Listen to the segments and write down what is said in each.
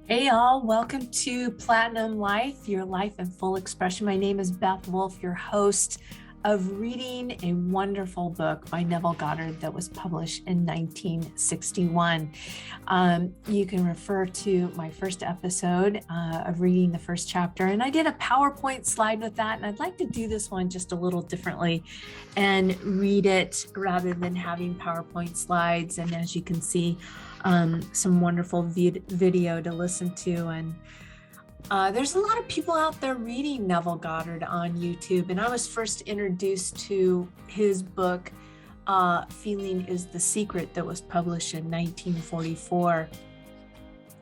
Hey all, welcome to Platinum Life, your life in full expression. My name is Beth Wolf, your host of reading a wonderful book by Neville Goddard that was published in 1961. You can refer to my first episode of reading the first chapter, and I did a PowerPoint slide with that, and I'd like to do this one just a little differently and read it rather than having PowerPoint slides. And as you can see, some wonderful video to listen to. And there's a lot of people out there reading Neville Goddard on YouTube. And I was first introduced to his book, Feeling is the Secret, that was published in 1944.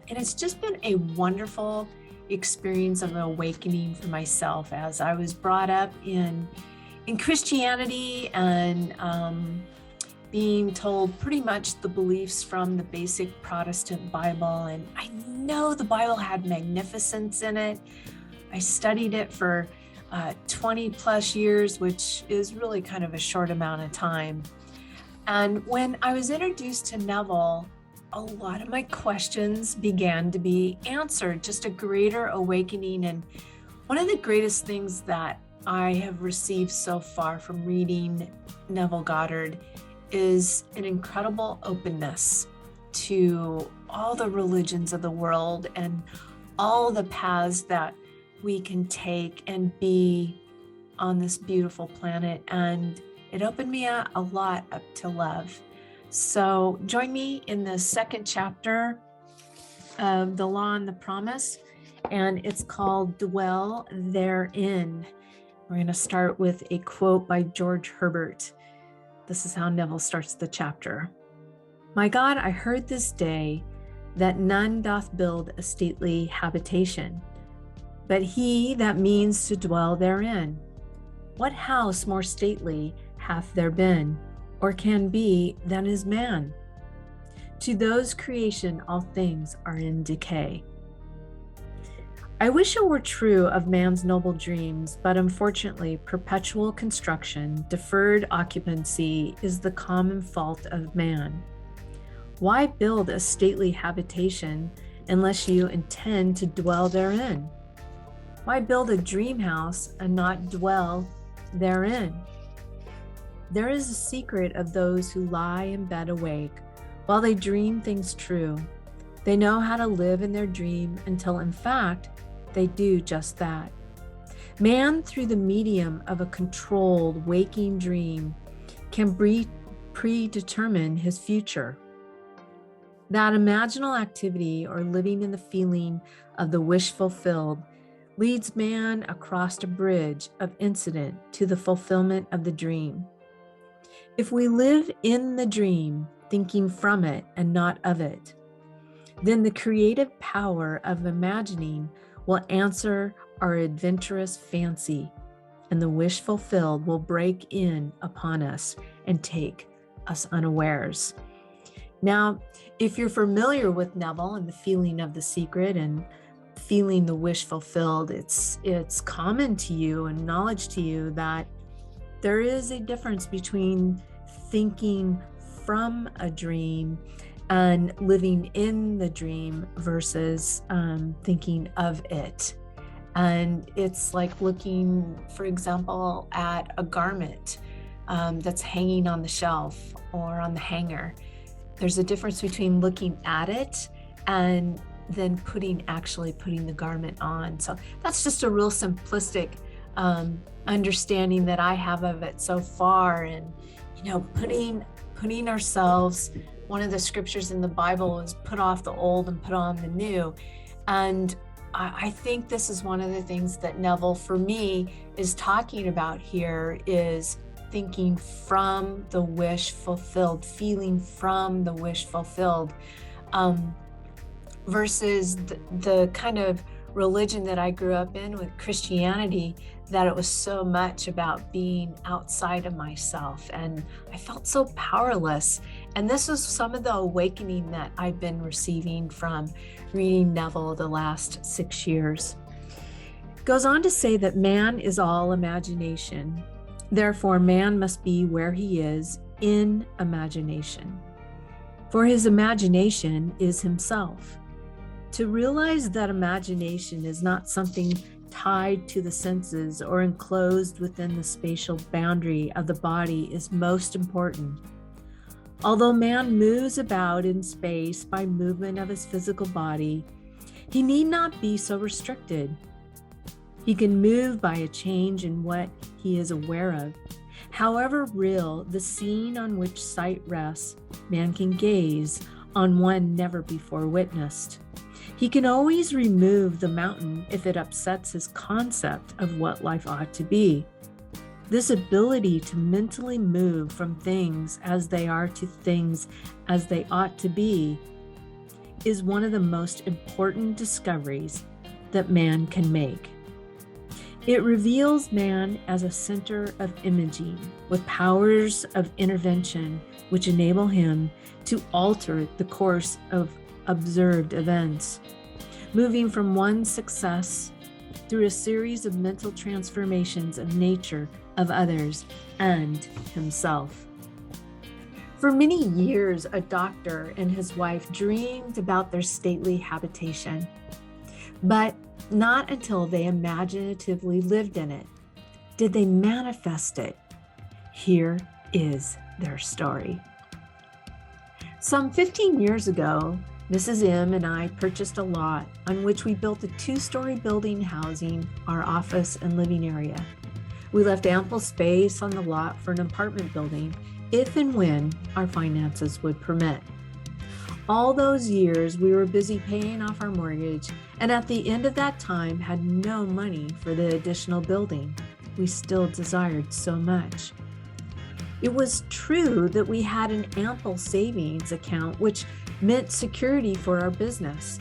And it's just been a wonderful experience of an awakening for myself as I was brought up in Christianity and being told pretty much the beliefs from the basic Protestant Bible. And I know the Bible had magnificence in it. I studied it for 20 plus years, which is really kind of a short amount of time. And when I was introduced to Neville, a lot of my questions began to be answered, just a greater awakening. And one of the greatest things that I have received so far from reading Neville Goddard is an incredible openness to all the religions of the world and all the paths that we can take and be on this beautiful planet. And it opened me a lot up to love. So join me in the second chapter of The Law and the Promise, and it's called Dwell Therein. We're going to start with a quote by George Herbert. This is how Neville starts the chapter. My God, I heard this day that none doth build a stately habitation, but he that means to dwell therein. What house more stately hath there been, or can be, than is man? To those creation all things are in decay. I wish it were true of man's noble dreams, but unfortunately, perpetual construction, deferred occupancy is the common fault of man. Why build a stately habitation unless you intend to dwell therein? Why build a dream house and not dwell therein? There is a secret of those who lie in bed awake while they dream things true. They know how to live in their dream until, in fact, they do just that. Man, through the medium of a controlled waking dream, can predetermine his future. That imaginal activity, or living in the feeling of the wish fulfilled, leads man across a bridge of incident to the fulfillment of the dream. If we live in the dream, thinking from it and not of it, then the creative power of imagining will answer our adventurous fancy, and the wish fulfilled will break in upon us and take us unawares. Now, if you're familiar with Neville and the feeling of the secret and feeling the wish fulfilled, it's common to you and knowledge to you that there is a difference between thinking from a dream and living in the dream versus thinking of it. And it's like looking, for example, at a garment that's hanging on the shelf or on the hanger. There's a difference between looking at it and then actually putting the garment on. So that's just a real simplistic understanding that I have of it so far. And, putting ourselves, one of the scriptures in the Bible is put off the old and put on the new. And I think this is one of the things that Neville, for me, is talking about here, is thinking from the wish fulfilled, feeling from the wish fulfilled, versus the kind of religion that I grew up in with Christianity, that it was so much about being outside of myself, and I felt so powerless. And this was some of the awakening that I've been receiving from reading Neville the last 6 years. It goes on to say that man is all imagination. Therefore, man must be where he is in imagination. For his imagination is himself. To realize that imagination is not something tied to the senses or enclosed within the spatial boundary of the body is most important. Although man moves about in space by movement of his physical body, he need not be so restricted. He can move by a change in what he is aware of. However real the scene on which sight rests, man can gaze on one never before witnessed. He can always remove the mountain if it upsets his concept of what life ought to be. This ability to mentally move from things as they are to things as they ought to be is one of the most important discoveries that man can make. It reveals man as a center of imaging with powers of intervention which enable him to alter the course of observed events, moving from one success through a series of mental transformations of nature, of others, and himself. For many years, a doctor and his wife dreamed about their stately habitation, but not until they imaginatively lived in it did they manifest it. Here is their story. Some 15 years ago, Mrs. M and I purchased a lot on which we built a 2-story building housing our office and living area. We left ample space on the lot for an apartment building if and when our finances would permit. All those years, we were busy paying off our mortgage, and at the end of that time had no money for the additional building we still desired so much. It was true that we had an ample savings account, which meant security for our business.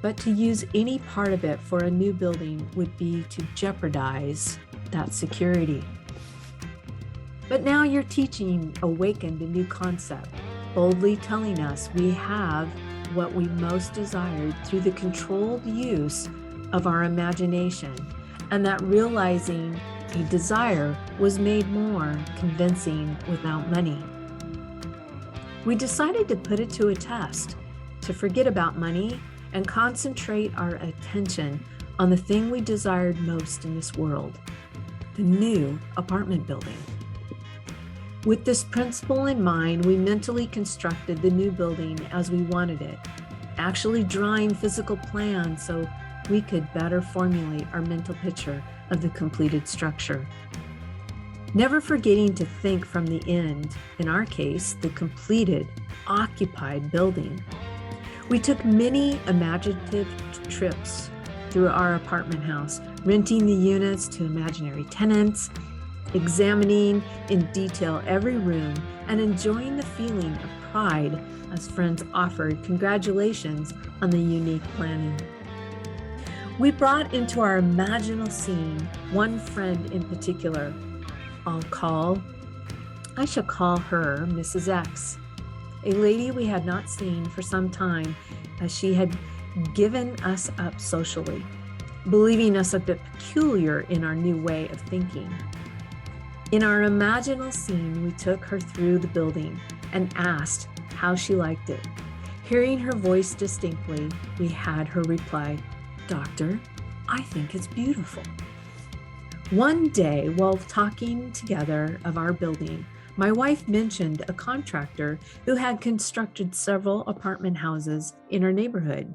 But to use any part of it for a new building would be to jeopardize that security. But now your teaching awakened a new concept, boldly telling us we have what we most desired through the controlled use of our imagination, and that realizing a desire was made more convincing without money. We decided to put it to a test, to forget about money and concentrate our attention on the thing we desired most in this world, the new apartment building. With this principle in mind, we mentally constructed the new building as we wanted it, actually drawing physical plans so we could better formulate our mental picture of the completed structure. Never forgetting to think from the end, in our case, the completed, occupied building. We took many imaginative trips through our apartment house, renting the units to imaginary tenants, examining in detail every room, and enjoying the feeling of pride as friends offered congratulations on the unique planning. We brought into our imaginal scene one friend in particular. I shall call her Mrs. X, a lady we had not seen for some time, as she had given us up socially, believing us a bit peculiar in our new way of thinking. In our imaginal scene, we took her through the building and asked how she liked it. Hearing her voice distinctly, we had her reply, "Doctor, I think it's beautiful." One day, while talking together of our building, my wife mentioned a contractor who had constructed several apartment houses in our neighborhood.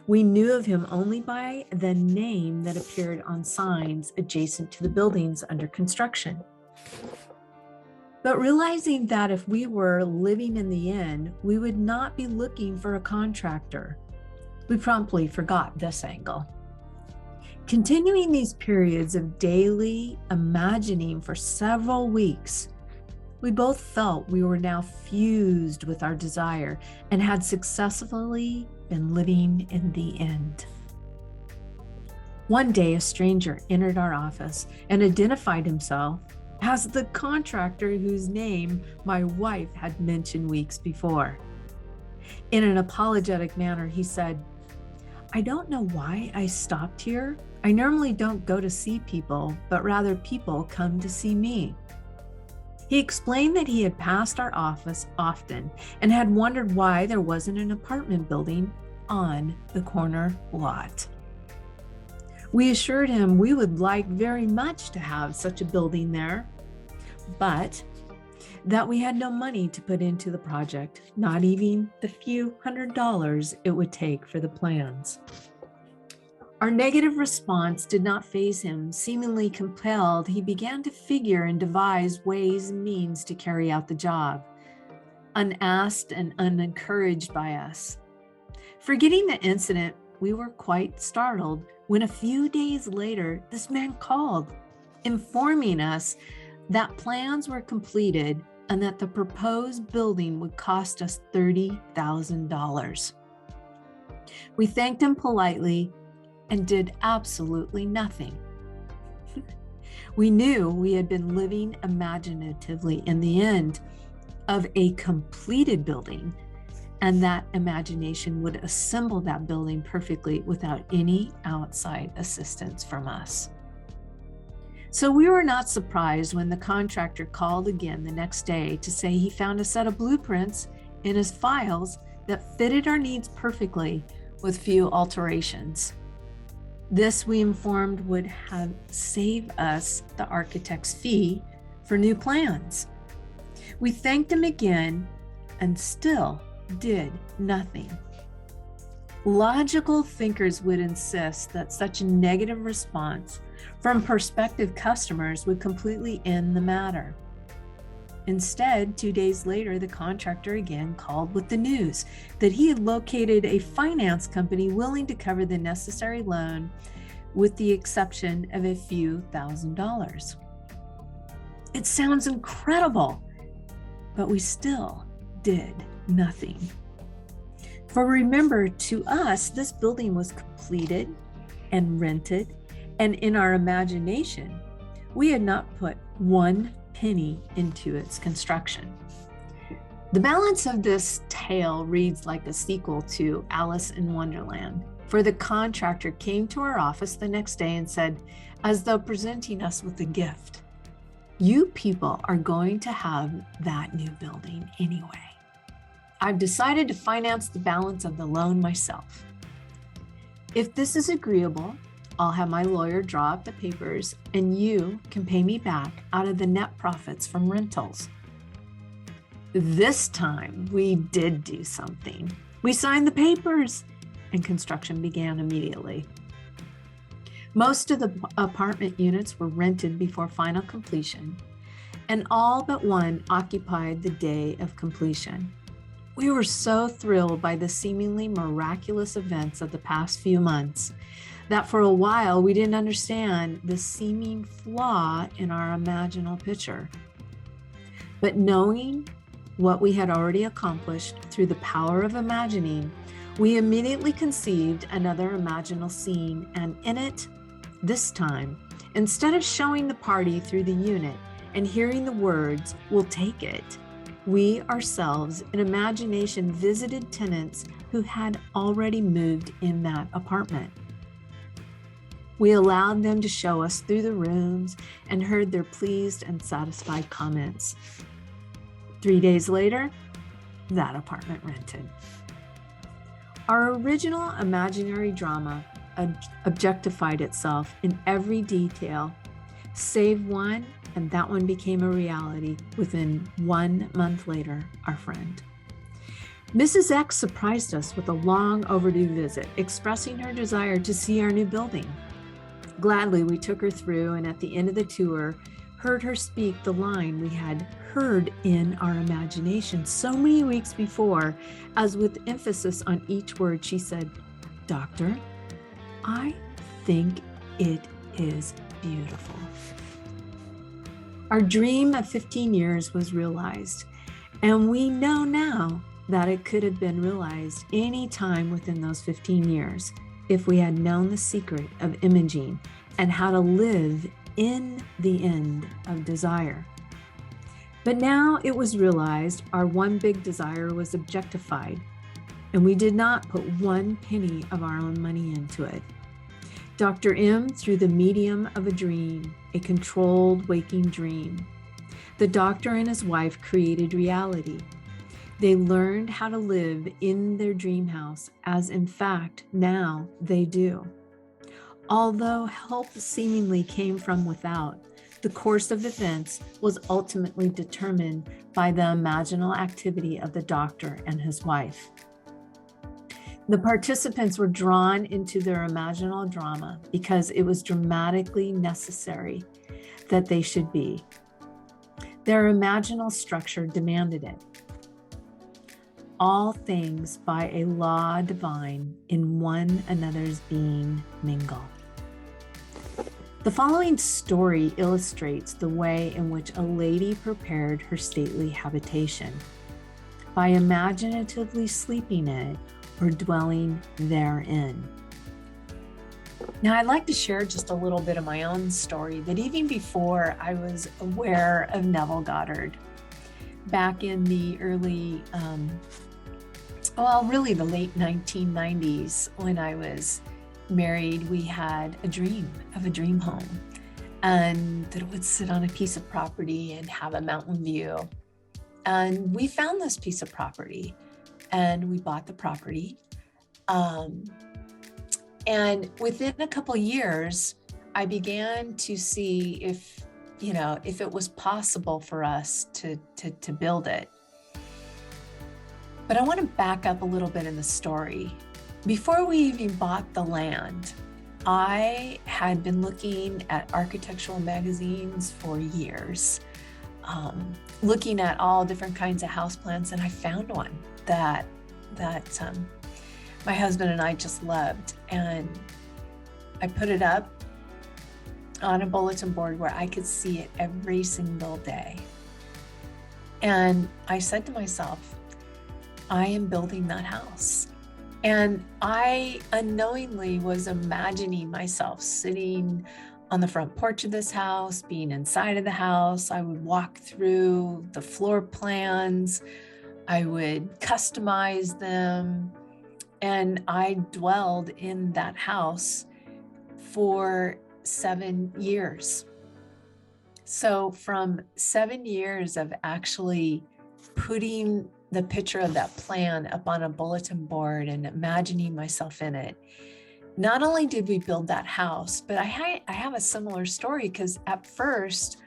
We knew of him only by the name that appeared on signs adjacent to the buildings under construction. But realizing that if we were living in the inn, we would not be looking for a contractor, we promptly forgot this angle. Continuing these periods of daily imagining for several weeks, we both felt we were now fused with our desire and had successfully been living in the end. One day, a stranger entered our office and identified himself as the contractor whose name my wife had mentioned weeks before. In an apologetic manner, he said, "I don't know why I stopped here. I normally don't go to see people, but rather people come to see me." He explained that he had passed our office often and had wondered why there wasn't an apartment building on the corner lot. We assured him we would like very much to have such a building there, but that we had no money to put into the project, not even the few $100s it would take for the plans. Our negative response did not faze him. Seemingly compelled, he began to figure and devise ways and means to carry out the job, unasked and unencouraged by us. Forgetting the incident, we were quite startled when a few days later, this man called, informing us that plans were completed and that the proposed building would cost us $30,000. We thanked him politely and did absolutely nothing. We knew we had been living imaginatively in the end of a completed building, and that imagination would assemble that building perfectly without any outside assistance from us. So we were not surprised when the contractor called again the next day to say he found a set of blueprints in his files that fitted our needs perfectly with few alterations. This, we informed, would have saved us the architect's fee for new plans. We thanked him again and still did nothing. Logical thinkers would insist that such a negative response from prospective customers would completely end the matter. Instead, 2 days later, the contractor again called with the news that he had located a finance company willing to cover the necessary loan with the exception of a few $1,000s. It sounds incredible, but we still did nothing. For remember, to us, this building was completed and rented, and in our imagination, we had not put one penny into its construction. The balance of this tale reads like a sequel to Alice in Wonderland, for the contractor came to our office the next day and said, as though presenting us with a gift, "You people are going to have that new building anyway. I've decided to finance the balance of the loan myself. If this is agreeable, I'll have my lawyer draw up the papers and you can pay me back out of the net profits from rentals." This time we did do something. We signed the papers and construction began immediately. Most of the apartment units were rented before final completion, and all but one occupied the day of completion. We were so thrilled by the seemingly miraculous events of the past few months that for a while we didn't understand the seeming flaw in our imaginal picture. But knowing what we had already accomplished through the power of imagining, we immediately conceived another imaginal scene, and in it, this time, instead of showing the party through the unit and hearing the words, "We'll take it," we ourselves in imagination visited tenants who had already moved in that apartment. We allowed them to show us through the rooms and heard their pleased and satisfied comments. 3 days later, that apartment rented. Our original imaginary drama objectified itself in every detail, save one, and that one became a reality within 1 month later, our friend. Mrs. X surprised us with a long overdue visit, expressing her desire to see our new building. Gladly, we took her through, and at the end of the tour, heard her speak the line we had heard in our imagination so many weeks before, as with emphasis on each word she said, "Doctor, I think it is beautiful." Our dream of 15 years was realized, and we know now that it could have been realized any time within those 15 years if we had known the secret of imaging and how to live in the end of desire. But now it was realized our one big desire was objectified, and we did not put 1 penny of our own money into it. Dr. M, through the medium of a dream, a controlled waking dream, the doctor and his wife created reality. They learned how to live in their dream house, as in fact, now they do. Although help seemingly came from without, the course of events was ultimately determined by the imaginal activity of the doctor and his wife. The participants were drawn into their imaginal drama because it was dramatically necessary that they should be. Their imaginal structure demanded it. All things by a law divine in one another's being mingle. The following story illustrates the way in which a lady prepared her stately habitation by imaginatively sleeping in it or dwelling therein. Now, I'd like to share just a little bit of my own story that even before I was aware of Neville Goddard, back in the early, really the late 1990s, when I was married, we had a dream of a dream home, and that it would sit on a piece of property and have a mountain view. And we found this piece of property and we bought the property. And within a couple years, I began to see if it was possible for us to build it. But I want to back up a little bit in the story. Before we even bought the land, I had been looking at architectural magazines for years, looking at all different kinds of house plans, and I found one that my husband and I just loved, and I put it up on a bulletin board where I could see it every single day. And I said to myself, I am building that house. And I unknowingly was imagining myself sitting on the front porch of this house, being inside of the house. I would walk through the floor plans. I would customize them. And I dwelled in that house for 7 years. So from 7 years of actually putting the picture of that plan up on a bulletin board and imagining myself in it, not only did we build that house, but I have a similar story, because at first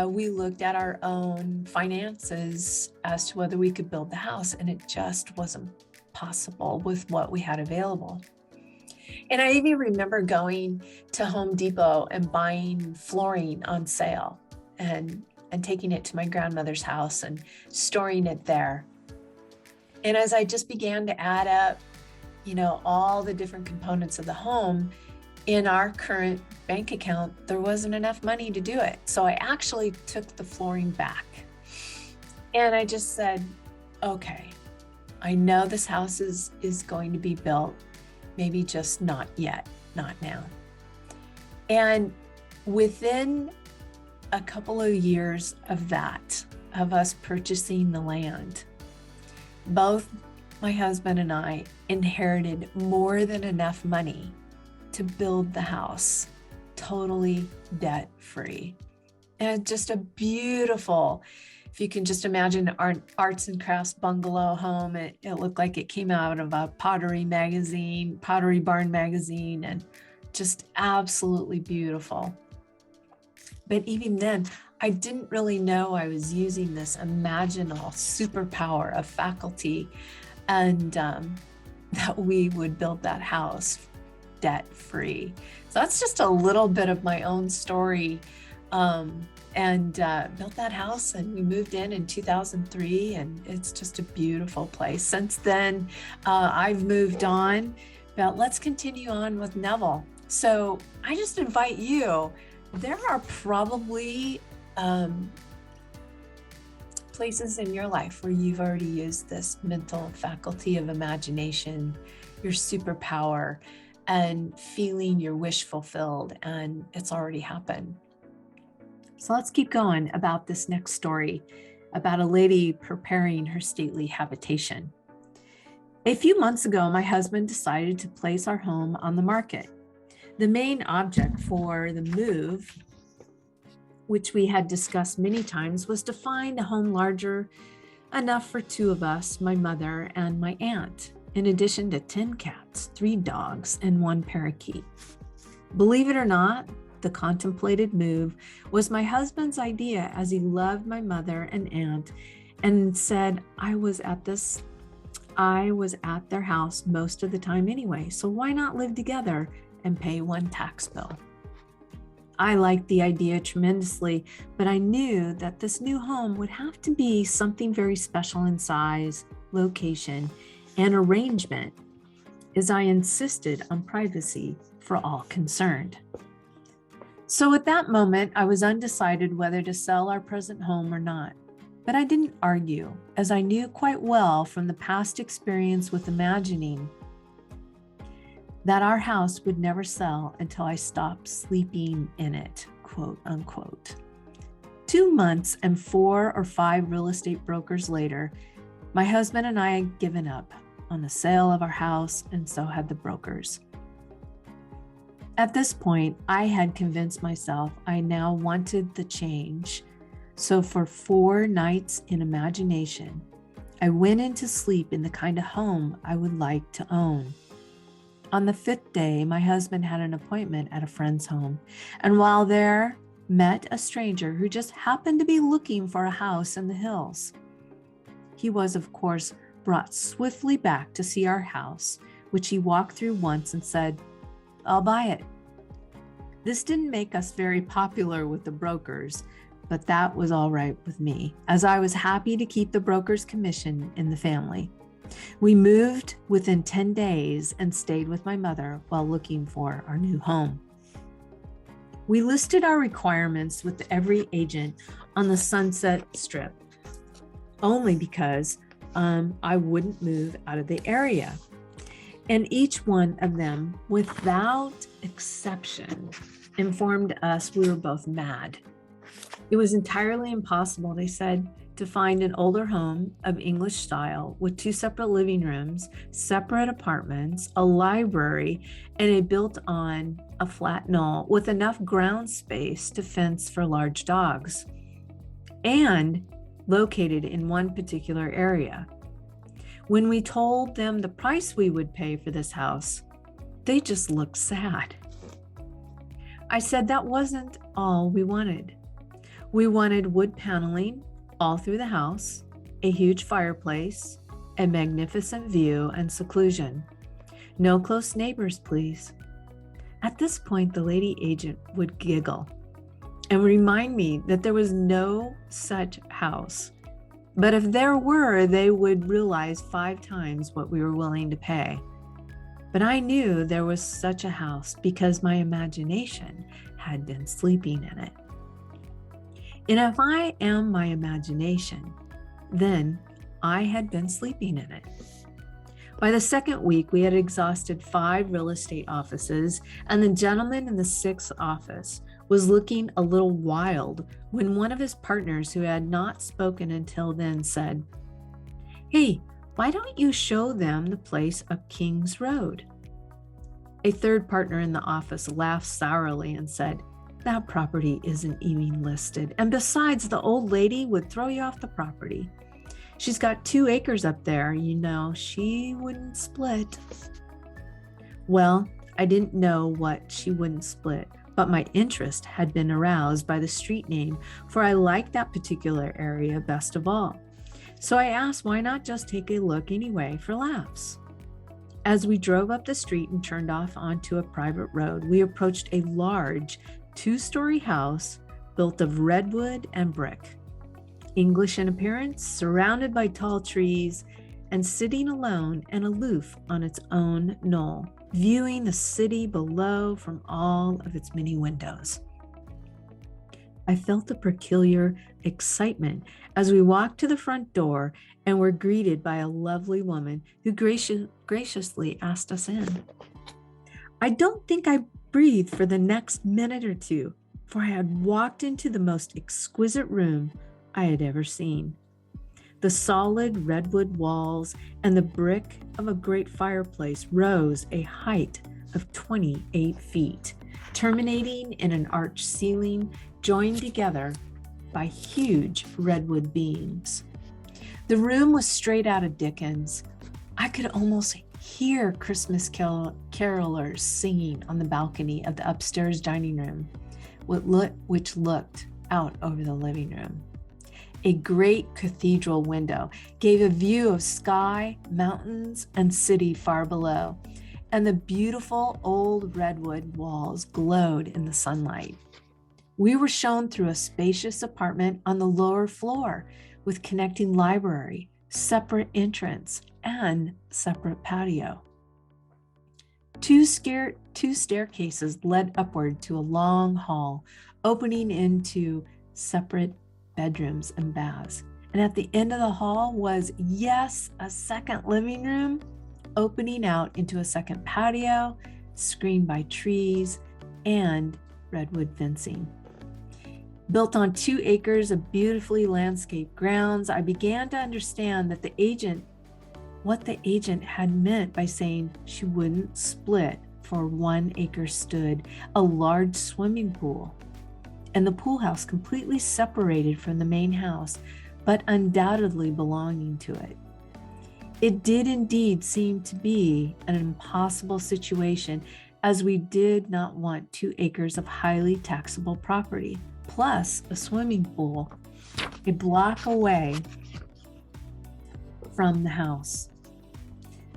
we looked at our own finances as to whether we could build the house, and it just wasn't possible with what we had available. And I even remember going to Home Depot and buying flooring on sale and taking it to my grandmother's house and storing it there. And as I just began to add up, all the different components of the home, in our current bank account, there wasn't enough money to do it. So I actually took the flooring back. And I just said, okay, I know this house is going to be built, maybe just not yet, not now. And within a couple of years of us purchasing the land, both my husband and I inherited more than enough money to build the house totally debt-free. And just a beautiful, if you can just imagine our arts and crafts bungalow home, it looked like it came out of a Pottery Barn magazine, and just absolutely beautiful. But even then, I didn't really know I was using this imaginal superpower of faculty, and that we would build that house debt-free. So that's just a little bit of my own story. And built that house, and we moved in 2003, and it's just a beautiful place. Since then, I've moved on, but let's continue on with Neville. So I just invite you, there are probably places in your life where you've already used this mental faculty of imagination, your superpower, and feeling your wish fulfilled, and it's already happened. So let's keep going about this next story about a lady preparing her stately habitation. A few months ago, my husband decided to place our home on the market. The main object for the move, which we had discussed many times, was to find a home larger enough for 2 of us, my mother and my aunt, in addition to 10 cats, 3 dogs, and 1 parakeet. Believe it or not, the contemplated move was my husband's idea, as he loved my mother and aunt and said I was at their house most of the time anyway, so why not live together and pay 1 tax bill? I liked the idea tremendously, but I knew that this new home would have to be something very special in size, location, and arrangement, as I insisted on privacy for all concerned. So at that moment, I was undecided whether to sell our present home or not. But I didn't argue, as I knew quite well from the past experience with imagining that our house would never sell until I stopped sleeping in it, quote unquote. 2 months and 4 or 5 real estate brokers later, my husband and I had given up on the sale of our house, and so had the brokers. At this point, I had convinced myself I now wanted the change. So for 4 nights in imagination, I went into sleep in the kind of home I would like to own. On the 5th day, my husband had an appointment at a friend's home, and while there, met a stranger who just happened to be looking for a house in the hills. He was, of course, brought swiftly back to see our house, which he walked through once and said, "I'll buy it." This didn't make us very popular with the brokers, but that was all right with me, as I was happy to keep the broker's commission in the family. We moved within 10 days and stayed with my mother while looking for our new home. We listed our requirements with every agent on the Sunset Strip, only because I wouldn't move out of the area. And each one of them, without exception, informed us we were both mad. It was entirely impossible, they said, to find an older home of English style with 2 separate living rooms, separate apartments, a library, and a built-on a flat knoll with enough ground space to fence for large dogs, and located in one particular area. When we told them the price we would pay for this house, they just looked sad. I said that wasn't all we wanted. We wanted wood paneling all through the house, a huge fireplace, a magnificent view and seclusion. No close neighbors, please. At this point, the lady agent would giggle and remind me that there was no such house. But if there were, they would realize 5 times what we were willing to pay. But I knew there was such a house because my imagination had been sleeping in it. And if I am my imagination, then I had been sleeping in it. By the 2nd week, we had exhausted 5 real estate offices, and the gentleman in the 6th office was looking a little wild when one of his partners, who had not spoken until then, said, "Hey, why don't you show them the place up King's Road?" A 3rd partner in the office laughed sourly and said, "That property isn't even listed. And besides, the old lady would throw you off the property. She's got 2 acres up there, you know, she wouldn't split." Well, I didn't know what she wouldn't split, but my interest had been aroused by the street name, for I liked that particular area best of all. So I asked, why not just take a look anyway for laughs? As we drove up the street and turned off onto a private road, we approached a large 2-story house built of redwood and brick, English in appearance, surrounded by tall trees, and sitting alone and aloof on its own knoll, viewing the city below from all of its many windows. I felt a peculiar excitement as we walked to the front door and were greeted by a lovely woman who graciously asked us in. I don't think I breathed for the next minute or 2, for I had walked into the most exquisite room I had ever seen. The solid redwood walls and the brick of a great fireplace rose a height of 28 feet, terminating in an arched ceiling joined together by huge redwood beams. The room was straight out of Dickens. I could almost hear Christmas carolers singing on the balcony of the upstairs dining room, which looked out over the living room. A great cathedral window gave a view of sky, mountains, and city far below, and the beautiful old redwood walls glowed in the sunlight. We were shown through a spacious apartment on the lower floor with connecting library, separate entrance, and separate patio. Two staircases led upward to a long hall, opening into separate bedrooms and baths. And at the end of the hall was, yes, a second living room, opening out into a second patio, screened by trees and redwood fencing. Built on 2 acres of beautifully landscaped grounds, I began to understand that what the agent had meant by saying she wouldn't split for 1 acre stood a large swimming pool, and the pool house completely separated from the main house, but undoubtedly belonging to it. It did indeed seem to be an impossible situation, as we did not want 2 acres of highly taxable property, plus a swimming pool a block away from the house.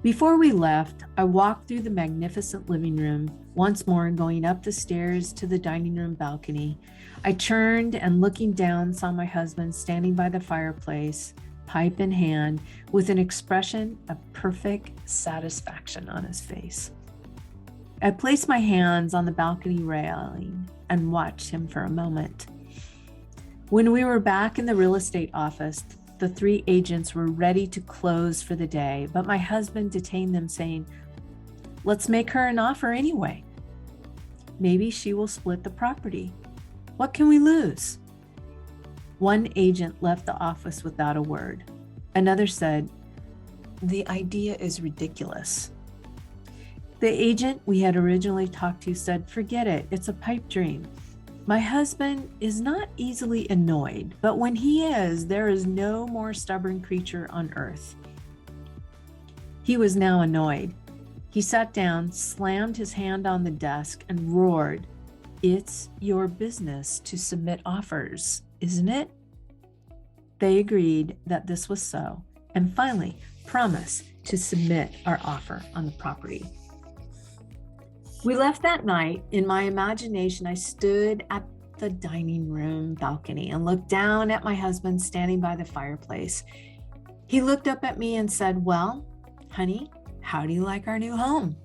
Before we left, I walked through the magnificent living room, once more going up the stairs to the dining room balcony. I turned and looking down saw my husband standing by the fireplace, pipe in hand, with an expression of perfect satisfaction on his face. I placed my hands on the balcony railing and watched him for a moment. When we were back in the real estate office, the 3 agents were ready to close for the day, but my husband detained them, saying, "Let's make her an offer anyway. Maybe she will split the property. What can we lose?" One agent left the office without a word. Another said, "The idea is ridiculous." The agent we had originally talked to said, "Forget it, it's a pipe dream." My husband is not easily annoyed, but when he is, there is no more stubborn creature on earth. He was now annoyed. He sat down, slammed his hand on the desk, and roared, "It's your business to submit offers, isn't it?" They agreed that this was so, and finally promised to submit our offer on the property. We left that night. In my imagination, I stood at the dining room balcony and looked down at my husband standing by the fireplace. He looked up at me and said, "Well, honey, how do you like our new home?"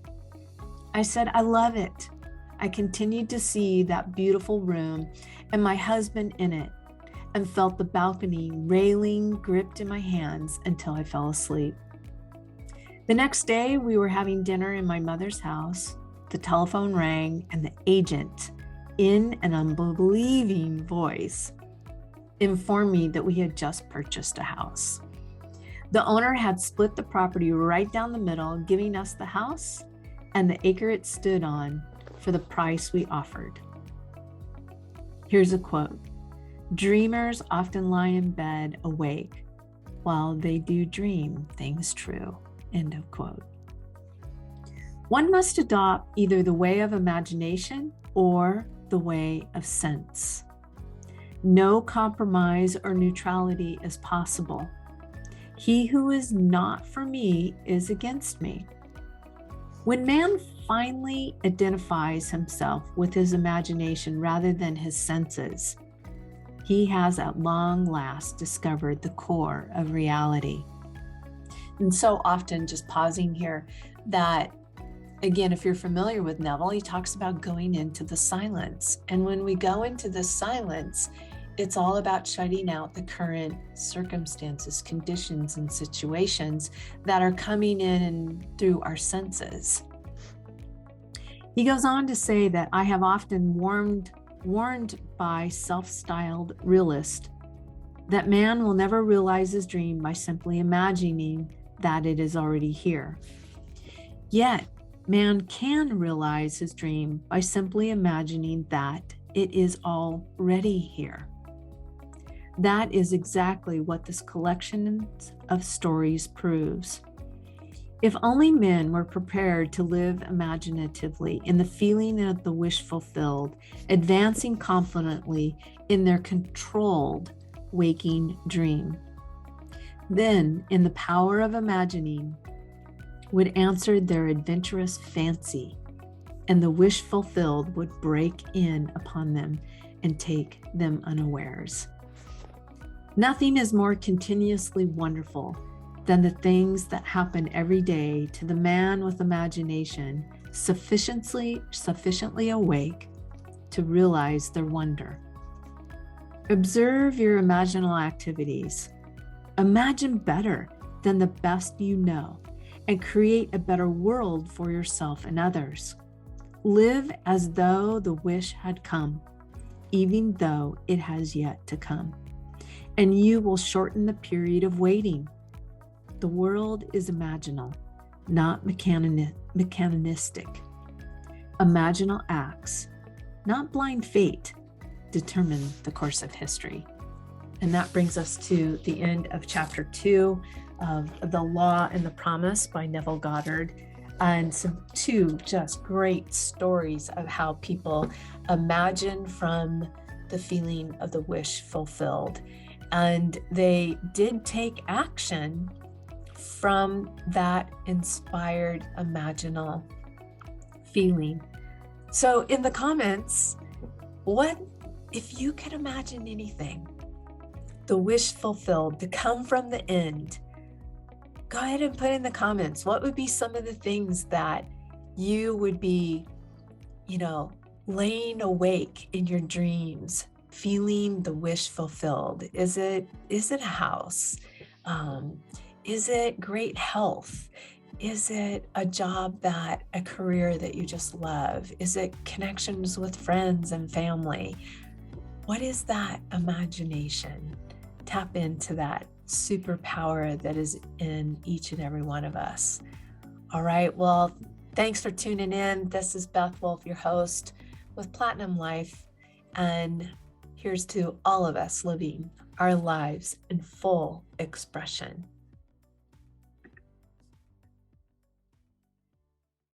I said, "I love it." I continued to see that beautiful room and my husband in it, and felt the balcony railing gripped in my hands until I fell asleep. The next day, we were having dinner in my mother's house. The telephone rang, and the agent, in an unbelieving voice, informed me that we had just purchased a house. The owner had split the property right down the middle, giving us the house and the acre it stood on for the price we offered. Here's a quote: "Dreamers often lie in bed awake while they do dream things true." End of quote. One must adopt either the way of imagination or the way of sense. No compromise or neutrality is possible. He who is not for me is against me. When man finally identifies himself with his imagination rather than his senses, he has at long last discovered the core of reality. And so often, just pausing here, that again, if you're familiar with Neville, he talks about going into the silence. And when we go into the silence, it's all about shutting out the current circumstances, conditions, and situations that are coming in and through our senses. He goes on to say that I have often warned by self-styled realists that man will never realize his dream by simply imagining that it is already here. Yet, man can realize his dream by simply imagining that it is already here. That is exactly what this collection of stories proves. If only men were prepared to live imaginatively in the feeling of the wish fulfilled, advancing confidently in their controlled waking dream, then in the power of imagining would answer their adventurous fancy, and the wish fulfilled would break in upon them and take them unawares. Nothing is more continuously wonderful than the things that happen every day to the man with imagination sufficiently awake to realize their wonder. Observe your imaginal activities. Imagine better than the best you know and create a better world for yourself and others. Live as though the wish had come, even though it has yet to come, and you will shorten the period of waiting. The world is imaginal, not mechanistic. Imaginal acts, not blind fate, determine the course of history. And that brings us to the end of chapter 2 of The Law and the Promise by Neville Goddard, and some two just great stories of how people imagine from the feeling of the wish fulfilled. And they did take action from that inspired imaginal feeling. So in the comments, what if you could imagine anything, the wish fulfilled, to come from the end? Go ahead and put in the comments, what would be some of the things that you would be, laying awake in your dreams, feeling the wish fulfilled? Is it a house? Is it great health? Is it a career that you just love? Is it connections with friends and family? What is that imagination? Tap into that superpower that is in each and every one of us. All right, well, thanks for tuning in. This is Beth Wolf, your host with Platinum Life, and here's to all of us living our lives in full expression.